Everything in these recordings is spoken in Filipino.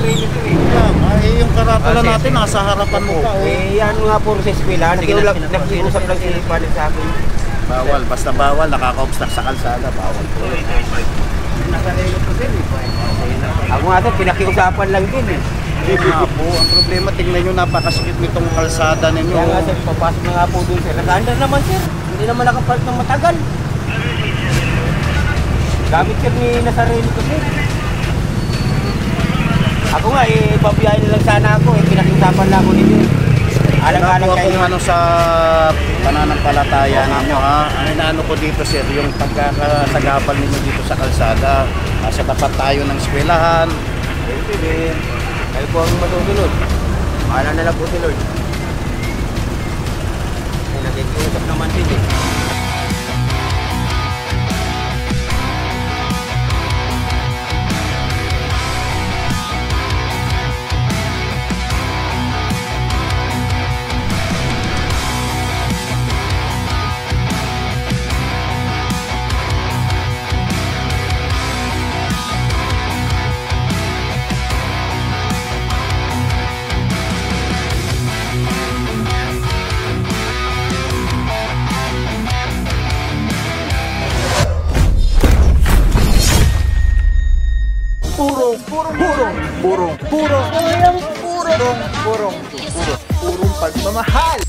training ko eh. Yung karatula natin nasa harapan mo pa. Yan nga po sa eskwela. Nakiusap lang si Father sa akin. Bawal, basta bawal, nakaka-obstruct sa kalsada, bawal po. Nakarelo ko din eh. Ako nga ito, pinakiusapan lang din eh. Nga po, ang problema, tingnan nyo, napakasikip nitong kalsada ninyo. Kaya nga sir, papasok na nga po dun sir. Nag-under naman sir, hindi naman nakapark ng matagal. Gamit sir ni Nazareno ko sir. Ako nga eh, babiyahin na lang sana ako eh, pinakiusapan lang ako ninyo. Alang-alang kayo. Kung ano sa pananampalataya ninyo ha, ang inaano ko dito sir, yung pagkakasagabal ninyo dito sa kalsada, sa tapat tayo ng eskwelahan. Pwede din. Kayo po ang masusunod. Mahala na lang po si Lord. Ay, nagkikiusap naman din eh. Purong pagmamahal.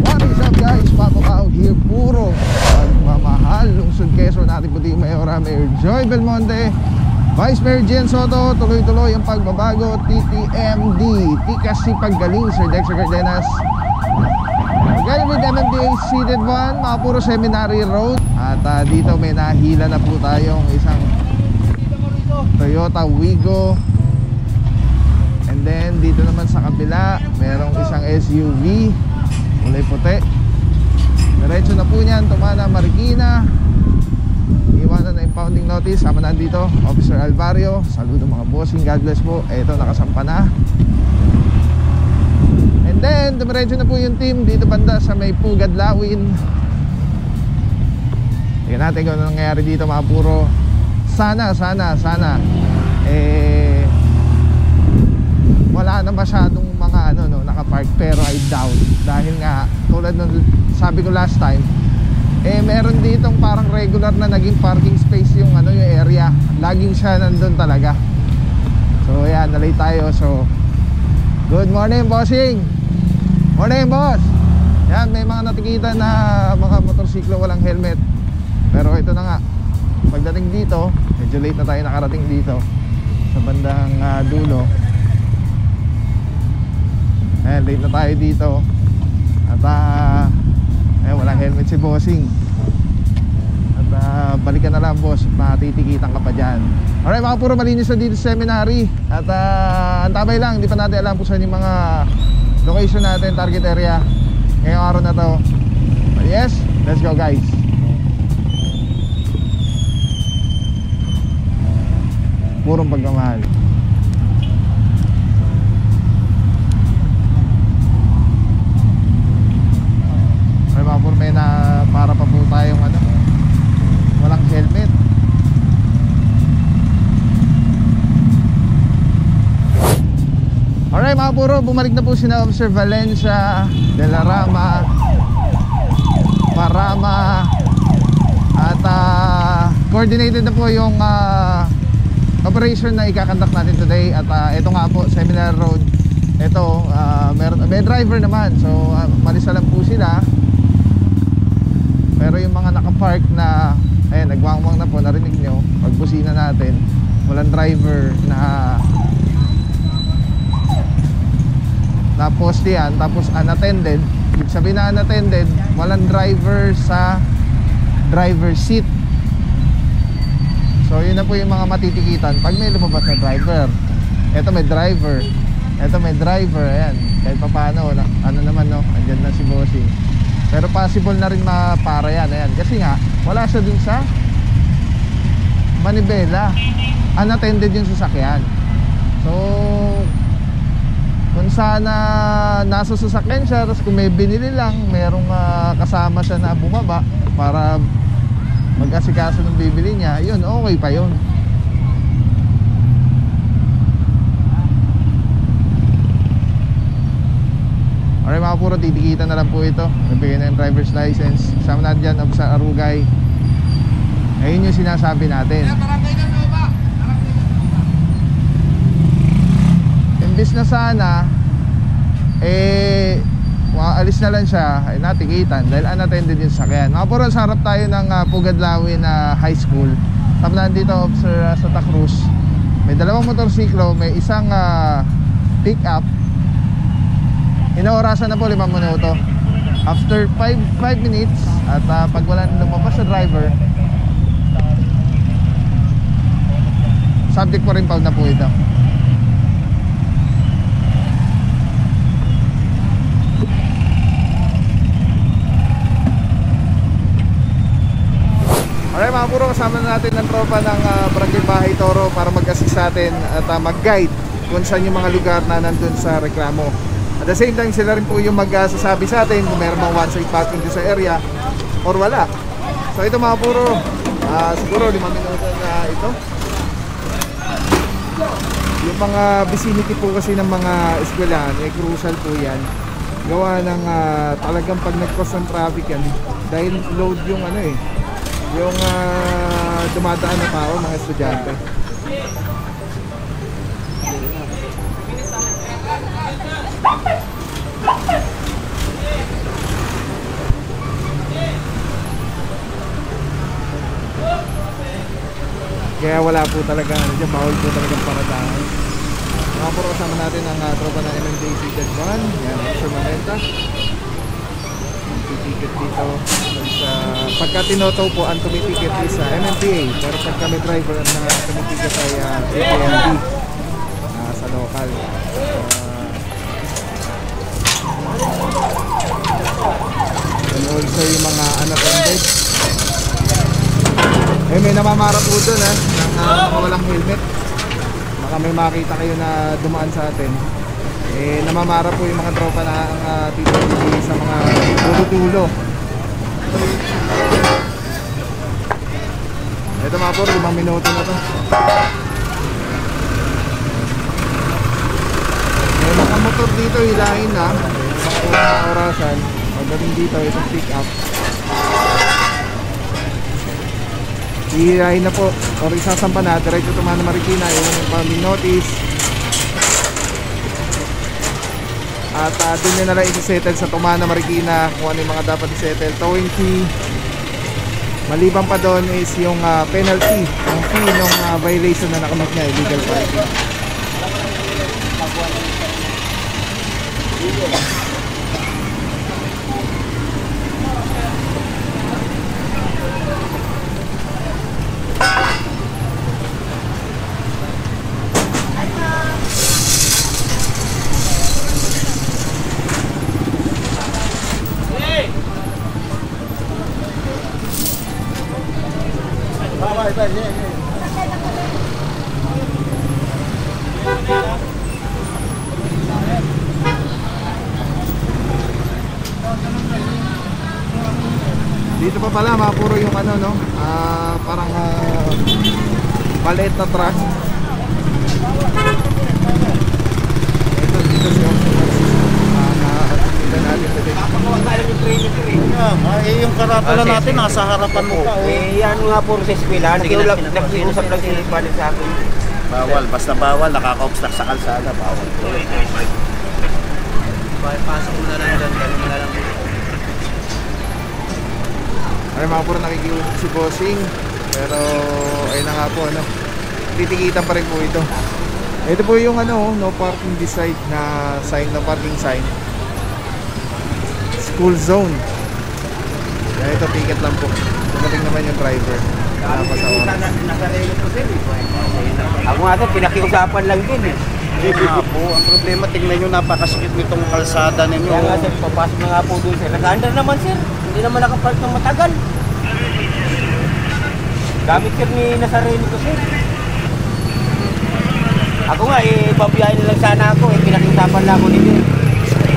What is up guys? Papa Kao here. Purong pagmamahal. Lungsod Quezon, natin puti Mayora Mayor Joy Belmonte, Vice Mayor Jen Soto. Tuloy-tuloy ang pagbabago. TTMD, Tikas si Paggaling, Sir Dexter Cardenas. Again with MMDA Seated 1, mga puro Seminary Road. At dito may nahila na po tayong isang Toyota Wigo. And then dito naman sa kabila merong isang SUV kulay puti. Diretso na po niyan, Tumana, Marikina. Iwanan na impounding notice. Sama na dito Officer Alvario. Saludo mga bossing, God bless po. Eto, nakasampa na. And then dumiretso na po yung team dito banda sa may Pugad Lawin. Tingnan natin kung ano nangyayari dito mga puro. Sana wala na masyadong mga nakapark, pero I doubt dahil nga tulad ng sabi ko last time, meron ditong parang regular na naging parking space yung yung area. Laging siya nandun talaga. So ayan, nalate tayo. So good morning bossing. Morning boss. Yan, may mga natikita na mga motorsiklo walang helmet. Pero ito na nga, pagdating dito, medyo late na tayo nakarating dito sa bandang dulo. Late na tayo dito. At walang helmet si bossing. At balikan na lang boss, matitikitan ka pa dyan. Alright mga puro, malinis na dito sa seminary. At antabay lang, hindi pa natin alam kung saan yung mga location natin, target area ngayong araw na to. But yes, let's go guys. Purong pagmamahal. Ay mga puro, may na para pa po tayong walang helmet. Alright mga puro, bumalik na po si Officer Valencia de la Rama Parama. At coordinated na po yung operation na ikakandak natin today. At ito nga po, Seminar Road. Ito, may driver naman. So malisa lang po sila. Pero yung mga nakapark na nagwangwang na po, narinig nyo pagbusina natin, walang driver na poste yan, tapos unattended. Ibig sabihin na unattended, walang driver sa driver seat. So yun na po yung mga matitikitan pag may lumabas na driver. Ito may driver, ito may driver, ayan. Kahit pa paano, naman andyan na si bossing. Pero possible na rin mapara yan, ayan. Kasi nga, wala siya dun sa manibela. Unattended yung sasakyan. So kung sana nasa sasakyan siya, tapos kung may binili lang, merong kasama siya na bumaba para mag-asikaso ng bibili niya, yun, okay pa yun. titikitan na lang po ito. Nabigyan na yung driver's license. Kasama natin dyan, Obsa Arugay. Ayun yung sinasabi natin. Imbis na sana alis na lang siya, natikitan dahil unattended yung sakyan. Mga puro, sa harap tayo ng Pugadlawin High School. Tapos nandito sa Santa Cruz, may dalawang motorsiklo, may isang pick up. Inaorasan na po 5 minuto. After 5 minutes at pag wala na lumabas sa driver, subject for impound na po ito. Alright mga puro, kasama natin ng tropa ng Barangay Bahay Toro para mag-assist sa atin at mag-guide kung saan yung mga lugar na nandun sa reklamo. At the same time, sila rin po yung mag-sasabi sa atin kung meron bang one-side parking dun sa area or wala. So ito mga puro, siguro 5 minuto na ito. Yung mga vicinity po kasi ng mga eskwelahan, crucial po yan. Gawa ng talagang pag nag-cross ng traffic yan, dahil load yung yung dumadaan na tao, mga estudyante. Kaya wala po talaga, bawal po talagang paradahan. Mga puro, kasama natin ang tropa ng MMDA Ticket 1. Yan, Sir Mamenta. Ticket dito sa pagka tinotow po ang tumiticket is sa MMDA, pero pagka may driver na tumiticket ay APMD sa local. And also yung mga unattended, may namamara po doon ng mga walang helmet. Baka may makita kayo na dumaan sa atin. Namamara po yung mga tropa na titibili sa mga dulo-dulo. Ito mga po, 5 minuto na to. May mga motor dito, hilahin na mga orasan. Pagdating dito, isang pick up, hihilahin na po or isasampa na diretso Tumana Marikina. Yun yung parking notice. At doon nyo nalang i-settle sa Tumana Marikina kung ano yung mga dapat i-settle. Towing fee. Maliban pa doon is yung penalty, ang fee ng violation na nakamit niya, illegal parking. Dito pa pala mga puro yung parang maliit na truck. Ito dito si yung karapala natin nasa harapan mo pa. Yan nga puro sa eskwela. Nakiusap lang si Palit sa akin. Bawal, basta bawal, nakaka-obstruct sa kalsada, bawal. Pasok mo na lang dyan, ganun mo na lang dito. Ay mga puro, nakikiusap si Bossing. Pero ayun na nga po, titikitan pa rin po ito. Ito po yung no parking beside na sign, no parking sign. School zone. Kaya ito, ticket lang po. Dumating naman yung driver. Wala pa sa oras. Ako nga ito, pinakiusapan lang din eh. Hindi nga po, ang problema, tingnan nyo, napakasikip nitong kalsada ninyo. Kaya nga sir, papasok na nga po doon sir. Nag-under naman sir, hindi naman nakapark ng matagal. Gamit sir ni Nazareno ko sir. Ako nga babiyahin na lang sana ako pinakiusapan lang ako nito.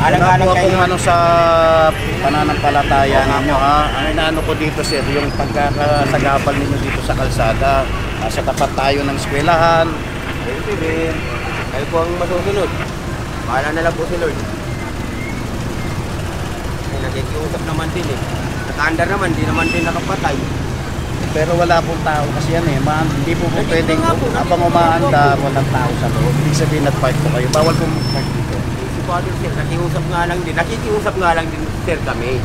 Alang-alang kayo. Kung sa pananampalataya ninyo ang inaano ko dito sir, yung pagkakasagabal ninyo dito sa kalsada, sa tapat tayo ng eskwelahan. Kayo po ang masusunod. Bahala na lang po si Lord. nakikiusap naman din eh. Nakaandar naman, di naman din nakapatay. Pero wala pong tao kasi yan eh. Hindi po po Nandito pwedeng nga po, habang nandito umaanda, nga po. walang tao sa loob. Ibig sabihin nag-park po kayo. Bawal po mag-park dito. Si Father Sir, nakikiusap nga lang din sir kami.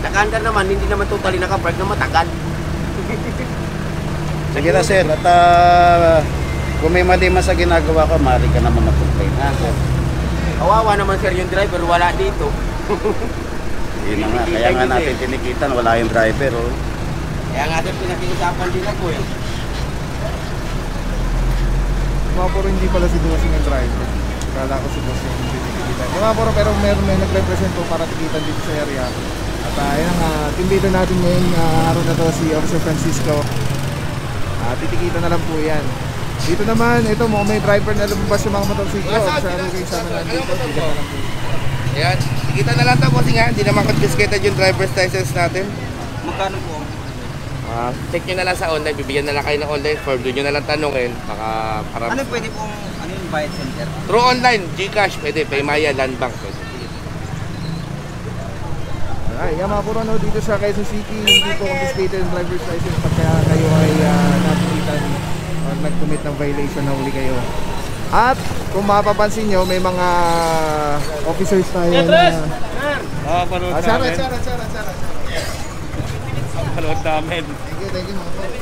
Nakaandar naman, hindi naman totally nakapark na matagal. Sige na sir, at kung may mali man sa ginagawa ko, maaari ka naman mag-complain. Ha, sir? Kawawa naman sir yung driver, wala dito. Yun na nga, kaya nga natin tinikitan, wala yung driver. Oh. Kaya nga sir, pinakiusapan din ako eh. Mga puro hindi pala si Bossing yung driver. Kala ko si Bossing yung tinikitan. Mga puro pero may nag-represent po para tikitan dito sa area. At ayun nga, team leader natin ngayon araw na to si Officer Francisco. Titikita na lang po yan. Dito naman, ito mo may driver na lumabas yung mga motorsiklo. Sa ano kayo sama na dito, titikita na lang po. Ayan, kita na lang ito kasi nga, hindi naman confiscated yung driver's license natin. Magkano po? Check nyo na lang sa online, bibigyan na lang kayo ng online form, doon nyo na lang tanungin. Baka para... Ano pwede pong, ano yung bayad center? Through online, Gcash, pwede, Paymaya, Land Bank, pwede. Ay, mga puro no, dito sa Quezon City, hindi po confiscated yung driver's license pagka kayo ay napitan o nag-commit ng violation na huli kayo. At kung mapapansin nyo, may mga officers tayo na... Panood Sarah. Panood namin. Thank you mga puro.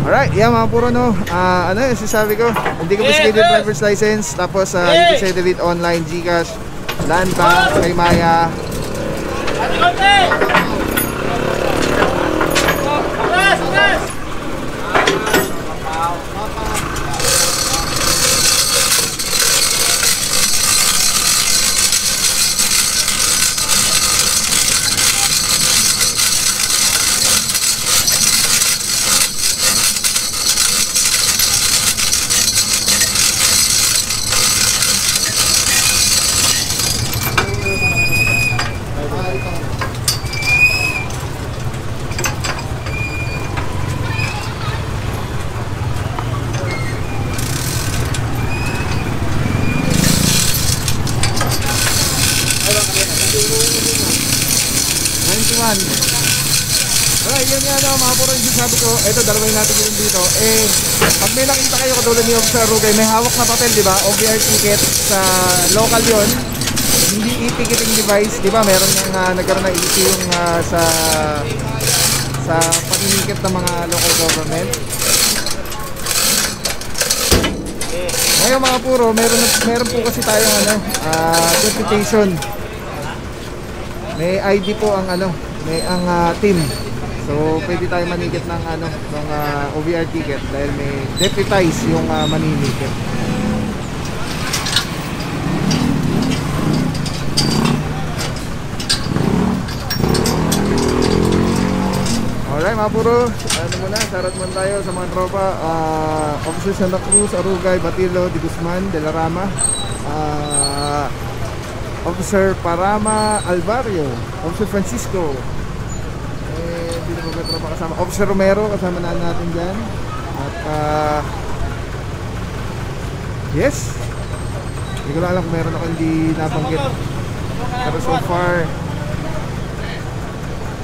Alright, mga puro no, ano yung sasabi ko, hindi confiscated yung driver's license, tapos you can say delete online, Gcash, Land Bank, Paymaya. Alright, yun nga mga puro yung sabi ko, eto dalawin natin yun dito. Pag may nakita kayo katulad ni Officer Rugay, may hawak na papel, di ba? OVR ticket sa local yun. Hindi e-ticketing device, di ba? Meron nang nagkaroon na issue yung sa pag-inikit ng mga local government. Ngayon mga puro, meron po kasi tayong deputation. May ID po ang team. So pwede tayo manikit ng ng OVR ticket dahil may deputize yung maninikit. Alright mga puro, sarat muna tayo sa mga tropa. Officer Santa Cruz, Arugay, Batilo, Di Guzman, De La Rama, Officer Parama Alvario, Officer Francisco, hindi na ba tropa kasama, Officer Romero kasama na natin dyan. At yes, hindi ko lang alam kung meron ako hindi nabanggit, pero so far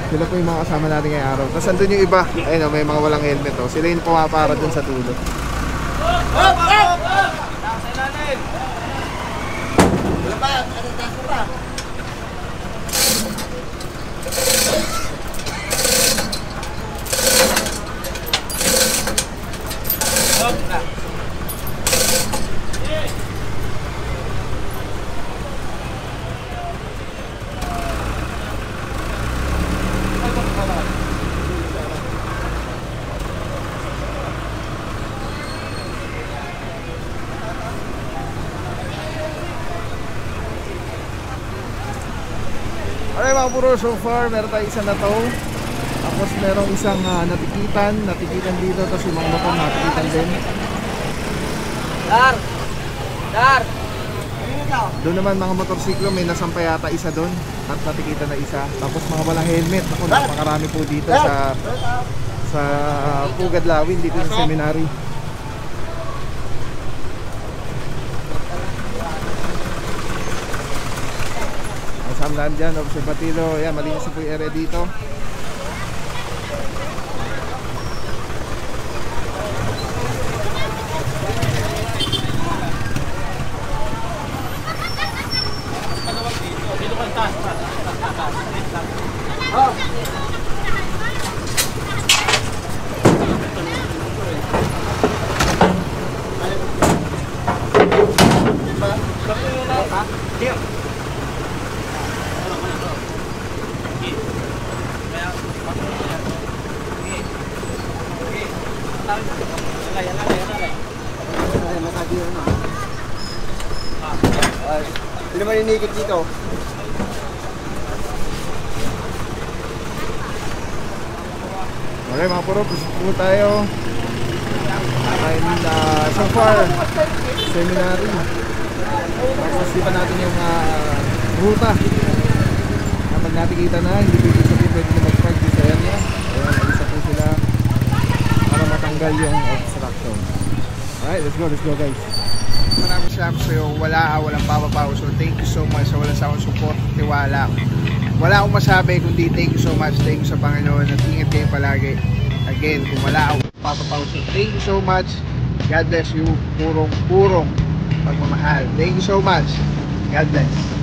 sila po yung mga kasama natin ngayong araw. Tapos andun yung iba, ayun may mga walang helmet sila yung pumapara dun sa tulo. Alright mga puro, so far meron tayo isang nataw. Tapos merong isang natikitan dito. Tapos yung mga motor natikitan din. Dar! Doon naman mga motorsiklo, may nasampay yata isa doon. At natikitan na isa. Tapos mga walang helmet. Ako, napakarami po dito sa Pugad Lawin, dito sa seminary. Kasama Tandaan dyan, observatido. Yan, malinis po yung area dito. Hindi naman inikit dito. Okay mga puro, puso po tayo. And so far, seminary. Tapos pa natin yung ruta. Kapag nakikita na, hindi pwede sabihin pwede na mag-park dito sa area. Kaya mag-isa po sila para matanggal yung obstruction. Alright, let's go guys. Maraming salamat sa'yo. Walang papapaw. So thank you so much sa walang sawang support, tiwala. Wala akong masabi kundi thank you so much. Thank you sa Panginoon at ingat kayo palagi. Again, kung wala akong papapaw. So thank you so much. God bless you. Purong pagmamahal. Thank you so much. God bless.